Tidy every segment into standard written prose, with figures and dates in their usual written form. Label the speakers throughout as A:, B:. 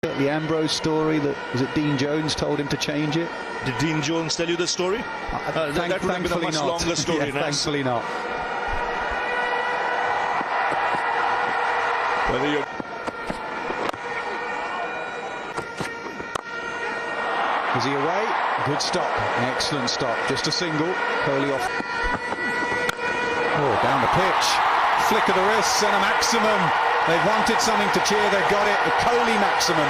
A: The Ambrose story, that was it Dean Jones told him to change it?
B: Did Dean Jones tell you the story? That would have been a much longer story.
A: Yeah, thankfully not.
B: Whether you
A: Is he away? Good stop. Excellent stop. Just a single. KOHLI off. Oh, down the pitch. Flick of the wrists and a maximum. They wanted something to cheer. They got it. The KOHLI maximum.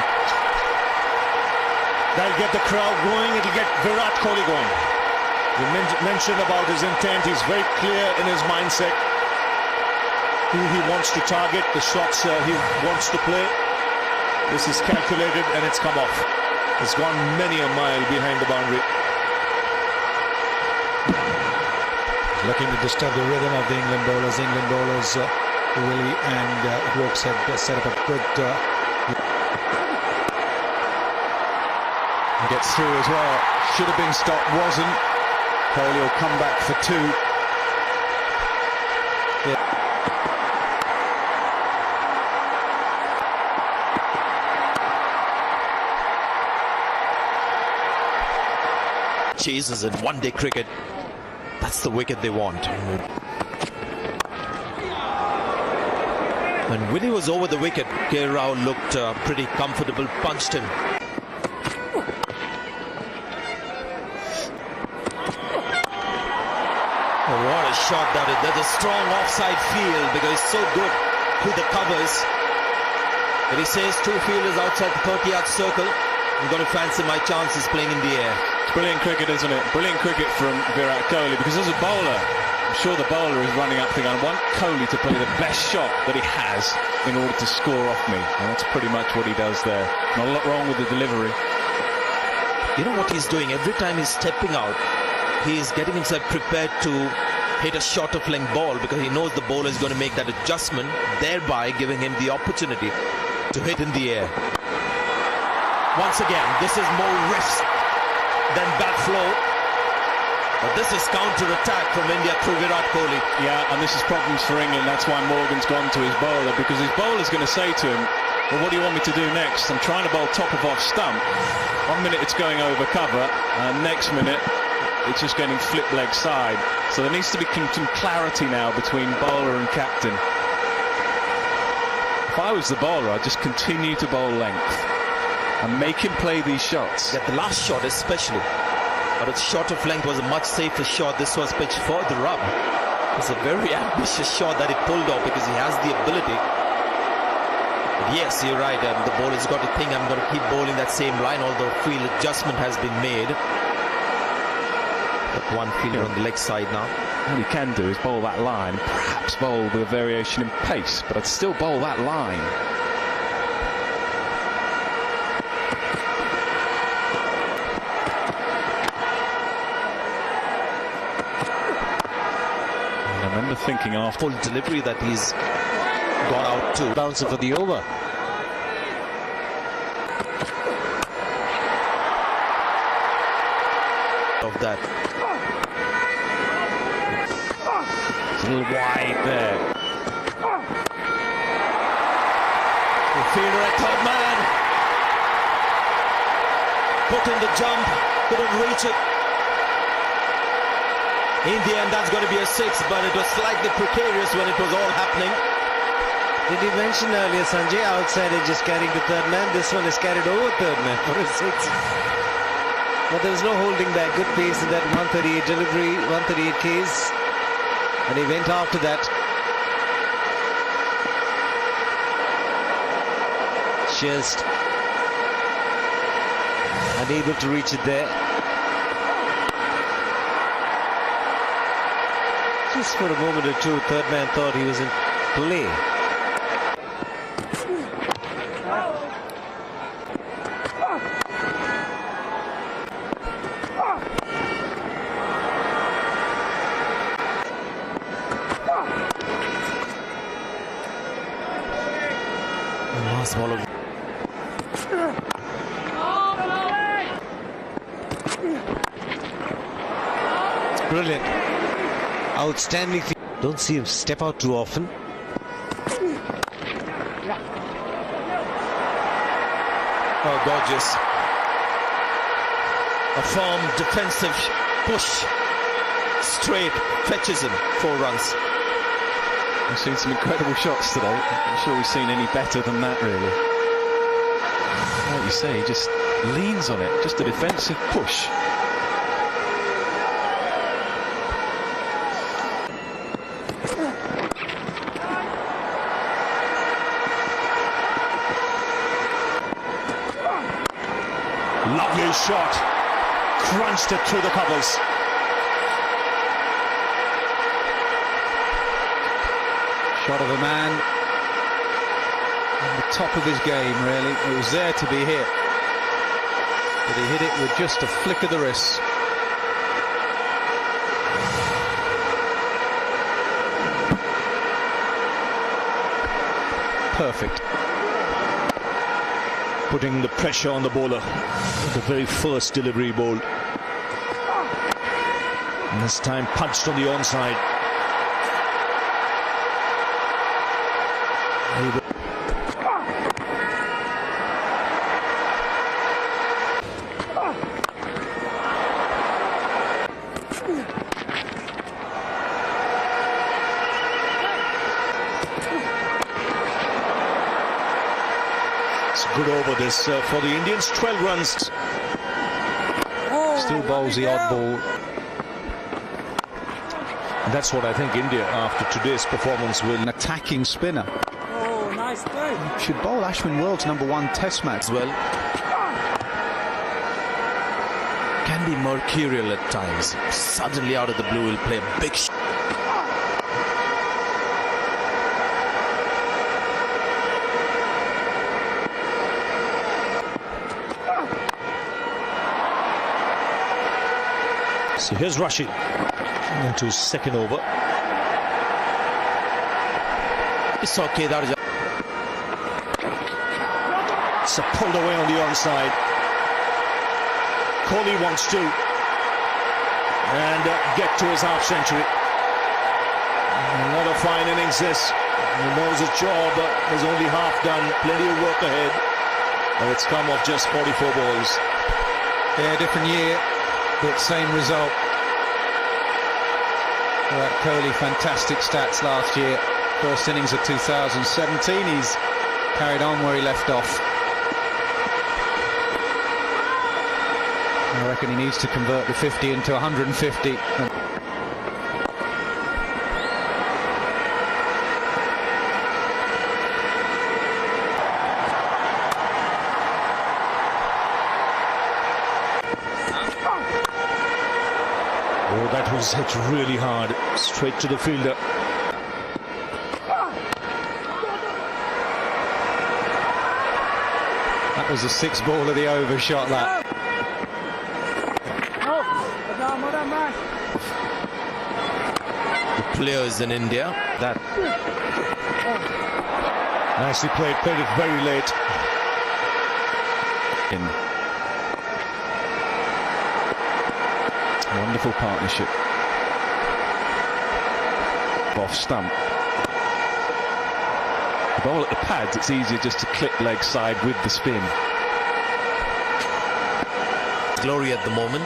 B: That'll get the crowd going. It'll get VIRAT KOHLI going. You mentioned about his intent. He's very clear in his mindset. Who he wants to target, the shots he wants to play. This is calculated and it's come off. It's gone many a mile behind the boundary.
C: Looking to disturb the rhythm of the England bowlers. Willie and Brooks have set up a good...
A: Gets through as well. Should have been stopped, wasn't. KOHLI will come back for two. Yeah.
D: Chases in one-day cricket. That's the wicket they want. When Willie was over the wicket, K. Rao looked pretty comfortable, punched him. Oh, what a shot that is. There's a strong offside field because he's so good through the covers. But he says two fielders outside the 30-yard circle. I'm going to fancy my chances playing in the air.
E: It's brilliant cricket, isn't it? Brilliant cricket from VIRAT KOHLI, because as a bowler, I'm sure the bowler is running up thinking, I want KOHLI to play the best shot that he has in order to score off me. And that's pretty much what he does there. Not a lot wrong with the delivery.
D: You know what he's doing? Every time he's stepping out, he's getting himself prepared to hit a shorter flank ball because he knows the bowler is going to make that adjustment, thereby giving him the opportunity to hit in the air. Once again, this is more risk than bat flow. But this is counter-attack from India through VIRAT KOHLI.
E: Yeah, and this is problems for England. That's why Morgan's gone to his bowler, because his bowler's going to say to him, well, what do you want me to do next? I'm trying to bowl top of off stump. 1 minute it's going over cover, and next minute it's just getting flip leg side. So there needs to be some clarity now between bowler and captain. If I was the bowler, I'd just continue to bowl length and make him play these shots.
D: Yeah, the last shot especially. But its short of length was a much safer shot. This was pitched for the rub. It's a very ambitious shot that he pulled off because he has the ability. But yes, you're right. The bowler's got to think I'm going to keep bowling that same line, although field adjustment has been made. But one fielder on the leg side now.
E: All he can do is bowl that line, perhaps bowl with a variation in pace, but I'd still bowl that line. I remember thinking after
D: full delivery that he's gone out to.
C: Bouncer for the over.
D: Of that.
E: it's a little wide there.
D: The fielder at top man. Put in the jump, couldn't reach it. In the end, that's going to be a 6, but it was slightly precarious when it was all happening.
F: Did you mention earlier, Sanjay, outside is just carrying the third man. This one is carried over third man for a 6. But there was no holding back. Good pace in that 138 delivery, 138 Ks. And he went after that. Just unable to reach it there. Just for a moment or two, third man thought he was in play.
D: Last ball of...
F: It's brilliant. Outstanding. Don't see him step out too often.
D: Oh, gorgeous. A firm defensive push. Straight fetches him 4 runs.
E: We've seen some incredible shots today. I'm sure we've seen any better than that, really. Like you say, he just leans on it. Just a defensive push.
B: Lovely shot. Crunched it through the covers.
A: Shot of a man on the top of his game, really. It was there to be hit, but he hit it with just a flick of the wrist. Perfect.
B: Putting the pressure on the bowler. The very first delivery ball. And this time punched on the onside. It's good over this for the Indians. 12 runs.
A: Still bowls the odd ball.
B: And that's what I think India, after today's performance, will.
A: An attacking spinner.
G: Oh, nice play.
A: Should bowl Ashwin World's #1 test match.
D: As well. Can be mercurial at times. Suddenly out of the blue he'll play a big shot.
B: So here's Rashid into his second over.
D: It's okay, that is
B: It's pulled away on the onside. Kohli wants to and get to his half century. Another fine innings this. He knows his job, but is only half done. Plenty of work ahead. And it's come off just 44 balls.
A: Yeah, different year, but same result. Virat Kohli, fantastic stats last year. First innings of 2017, he's carried on where he left off. I reckon he needs to convert the 50 into 150.
B: Oh, that was hit really hard. Straight to the fielder.
A: That was the 6th ball of the over shot, that.
D: the players in India.
B: That nicely played it very late.
E: Wonderful partnership. Off stump. The ball at the pads, it's easier just to clip leg side with the spin.
D: Glory at the moment.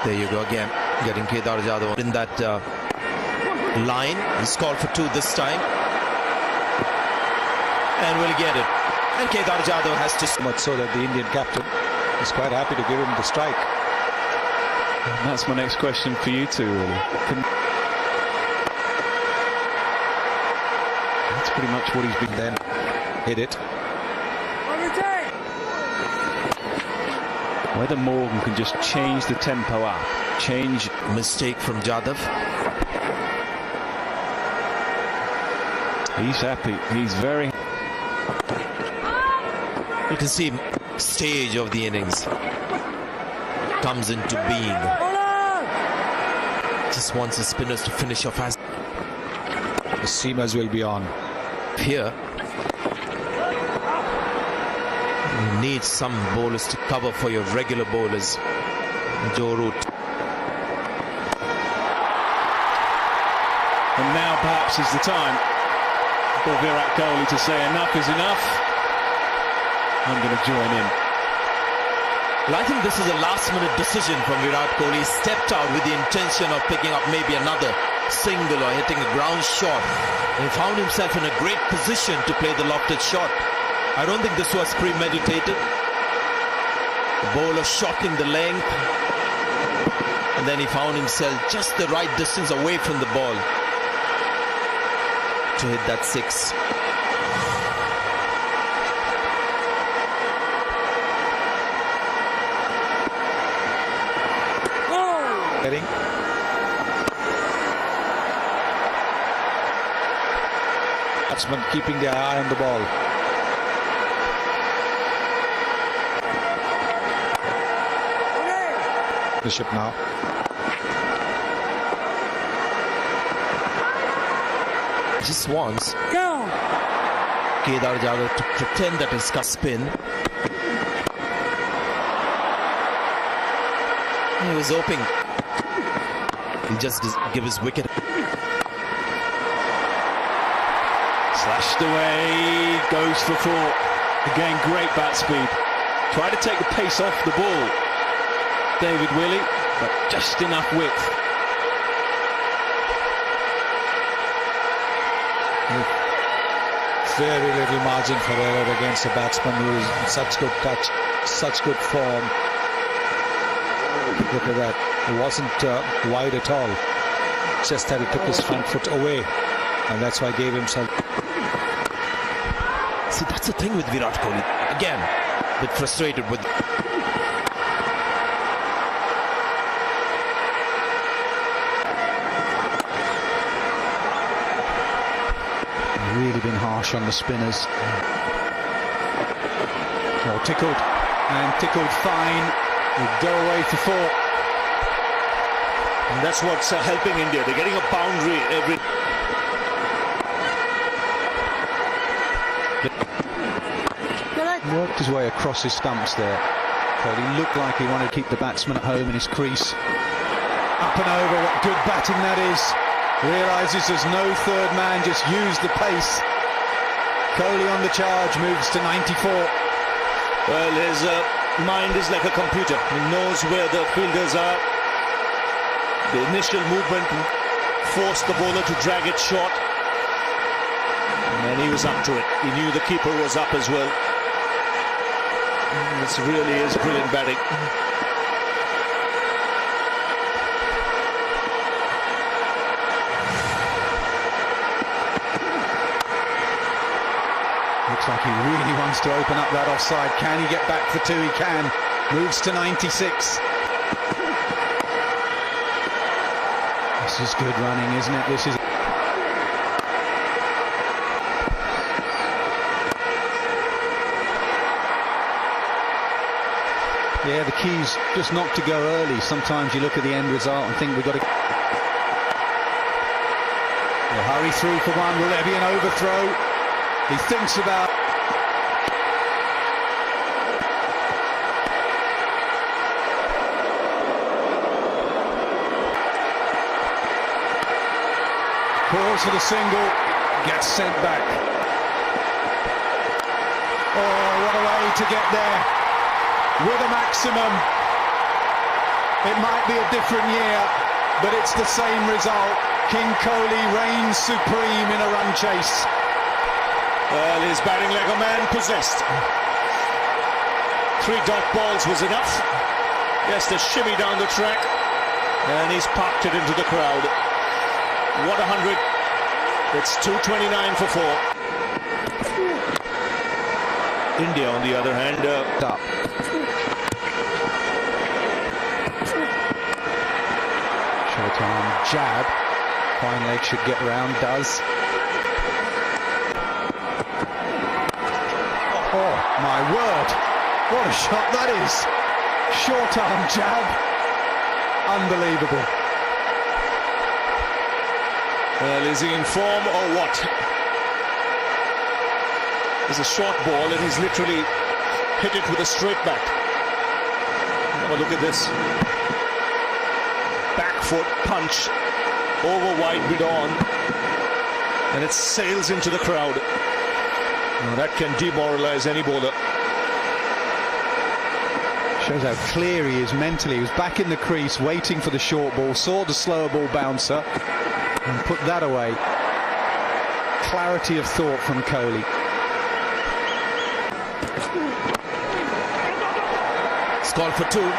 D: There you go again, getting Kedar Jadhav in that line. He's called for 2 this time. And will get it. And Kedar Jadhav has to...
A: Much so that the Indian captain is quite happy to give him the strike.
E: And that's my next question for you two, really. That's pretty much what he's been.
A: Then hit it.
E: Whether Morgan can just change the tempo up, change.
D: Mistake from Jadhav.
E: He's happy. He's very.
D: You can see stage of the innings comes into being. Just wants the spinners to finish off as
A: The seamers will be on.
D: here. You need some bowlers to cover for your regular bowlers. Joe Root.
E: And now perhaps is the time. for Virat Kohli to say enough is enough. I'm going to join in.
D: Well, I think this is a last-minute decision from Virat Kohli. He stepped out with the intention of picking up maybe another single or hitting a ground shot. And he found himself in a great position to play the lofted shot. I don't think this was premeditated. The bowler shotting the length. And then he found himself just the right distance away from the ball to hit that six.
C: Getting batsman keeping their eye on the ball. The ship now.
D: Just wants Kedar Jadhav to pretend that it's got spin. He was hoping he'll just give his wicket.
E: Slashed away, goes for four. Again, great bat speed. Try to take the pace off the ball, David Willey, but just enough width.
C: Very little margin for error against a batsman who is in such good touch, such good form. Look at that. It wasn't wide at all. Just that he took his front foot away. And that's why he gave himself.
D: See, that's the thing with Virat Kohli. Again, a bit frustrated with.
A: Really been harsh on the spinners. Well, tickled and tickled fine. Will go away for four.
B: And that's what's helping India. They're getting a boundary every.
A: Worked his way across his stumps there. But he looked like he wanted to keep the batsman at home in his crease. Up and over, what good batting that is. Realises there's no third man, just use the pace. Kohli on the charge, moves to 94.
B: Well, his mind is like a computer. He knows where the fielders are. The initial movement forced the bowler to drag it short. And he was up to it. He knew the keeper was up as well. This really is brilliant batting.
A: Looks like he really wants to open up that offside. Can he get back for two? He can. Moves to 96. This is good running, isn't it? This is. Yeah, the key's just not to go early. Sometimes you look at the end result and think we've got to. He'll hurry through for one. Will there be an overthrow? He thinks about. Calls for the single, gets sent back. Oh, what a way to get there. With a maximum. It might be a different year, but it's the same result. King Kohli reigns supreme in a run chase.
B: Well, he's batting like a man possessed. 3 dot balls was enough. Yes, the shimmy down the track. And he's parked it into the crowd. What a 100. It's 229 for 4. India, on the other hand,
A: Up. Short arm jab. Fine leg should get round, does. Oh, my word. What a shot that is. Short arm jab. Unbelievable.
B: well, is he in form or what? It's a short ball and he's literally hit it with a straight bat. Have a look at this. Back foot punch over wide mid on. and it sails into the crowd. Now that can demoralize any bowler.
A: Shows how clear he is mentally. He was back in the crease waiting for the short ball, saw the slower ball bouncer and put that away. Clarity of thought from Kohli.
D: It's called for two.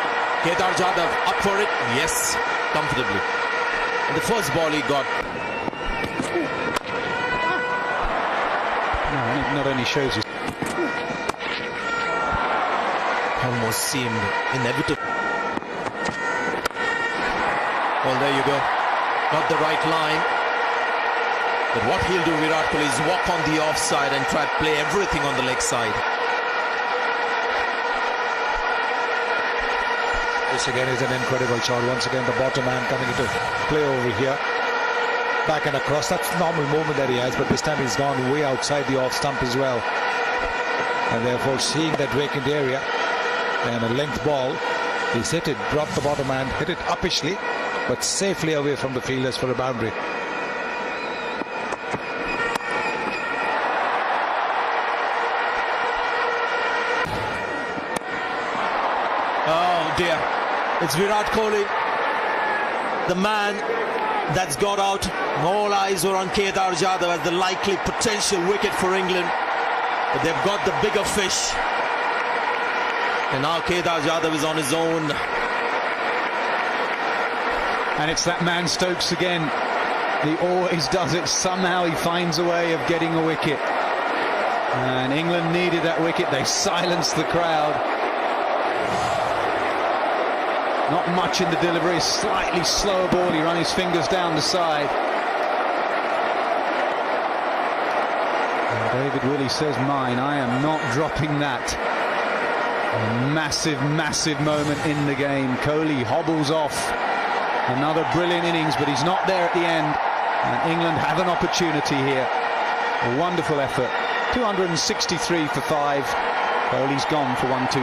D: Kedar Jadhav up for it. Yes, comfortably. And the first ball he got.
A: No, and it not only shows you.
D: Almost seemed inevitable. Well, there you go. Not the right line. But what he'll do, Virat Kohli, is walk on the offside and try to play everything on the leg side.
C: This again is an incredible shot. Once again, the bottom man coming into play over here. Back and across. That's the normal movement that he has, but this time he's gone way outside the off stump as well. And therefore, seeing that vacant area and a length ball, he's hit it, dropped the bottom man, hit it uppishly, but safely away from the fielders for a boundary.
D: Oh dear. It's Virat Kohli, the man that's got out. All eyes were on Kedar Jadhav as the likely potential wicket for England. But they've got the bigger fish. And now Kedar Jadhav is on his own.
A: And it's that man Stokes again. He always does it. Somehow he finds a way of getting a wicket. And England needed that wicket. They silenced the crowd. Not much in the delivery, slightly slower ball. He ran his fingers down the side. And David Willey says, mine, I am not dropping that. A massive, massive moment in the game. Kohli hobbles off. Another brilliant innings, but he's not there at the end. And England have an opportunity here. A wonderful effort. 263 for 5. Kohli's gone for 1-2.